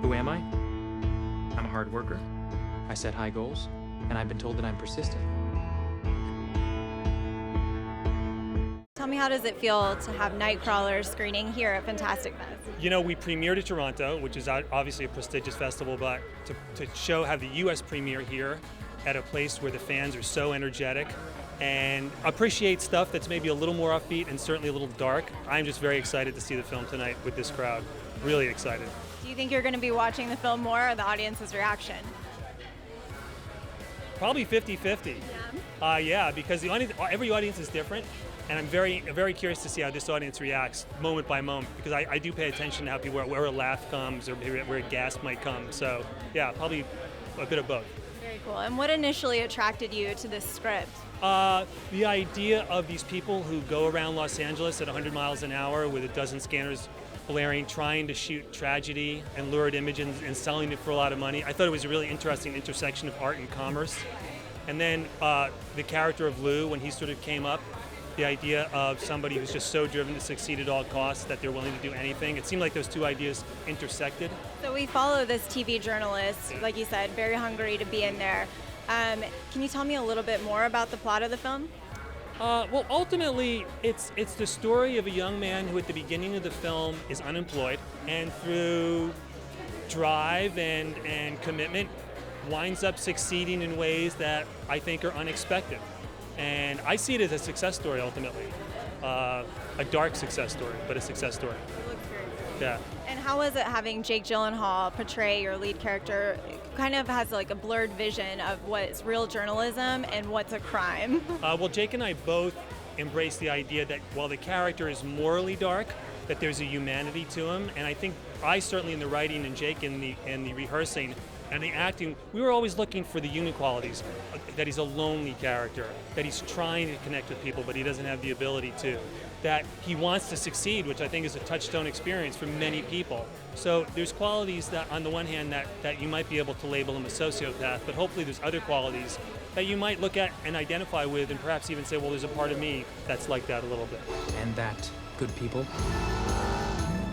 Who am I? I'm a hard worker. I set high goals, and I've been told that I'm persistent. Tell me, how does it feel to have Nightcrawler screening here at Fantastic Fest? You know, we premiered at Toronto, which is obviously a prestigious festival, but to have the U.S. premiere here at a place where the fans are so energetic and appreciate stuff that's maybe a little more upbeat and certainly a little dark, I'm just very excited to see the film tonight with this crowd. Really excited. Do you think you're going to be watching the film more, or the audience's reaction? Probably 50-50. Yeah, because the audience, every audience is different. And I'm very curious to see how this audience reacts moment by moment, because I do pay attention to how people, where a laugh comes or where a gasp might come. So yeah, probably a bit of both. Very cool. And what initially attracted you to this script? The idea of these people who go around Los Angeles at 100 miles an hour with a dozen scanners blaring, trying to shoot tragedy and lurid images and selling it for a lot of money. I thought it was a really interesting intersection of art and commerce. And then the character of Lou, when he sort of came up, the idea of somebody who's just so driven to succeed at all costs that they're willing to do anything. It seemed like those two ideas intersected. So we follow this TV journalist, like you said, very hungry to be in there. Can you tell me a little bit more about the plot of the film? Well, ultimately, it's the story of a young man who at the beginning of the film is unemployed, and through drive and commitment winds up succeeding in ways that I think are unexpected. And I see it as a success story, ultimately. A dark success story, but a success story. It looks very cool. Yeah. And how was it having Jake Gyllenhaal portray your lead character? It kind of has like a blurred vision of what's real journalism and what's a crime. Well, Jake and I both embrace the idea that while the character is morally dark, that there's a humanity to him. And I think I certainly in the writing and Jake in the rehearsing and the acting, we were always looking for the human qualities, that he's a lonely character, that he's trying to connect with people, but he doesn't have the ability to, that he wants to succeed, which I think is a touchstone experience for many people. So there's qualities that, on the one hand, that you might be able to label him a sociopath, but hopefully there's other qualities that you might look at and identify with and perhaps even say, well, there's a part of me that's like that a little bit. And that good people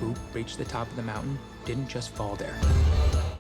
who reached the top of the mountain didn't just fall there.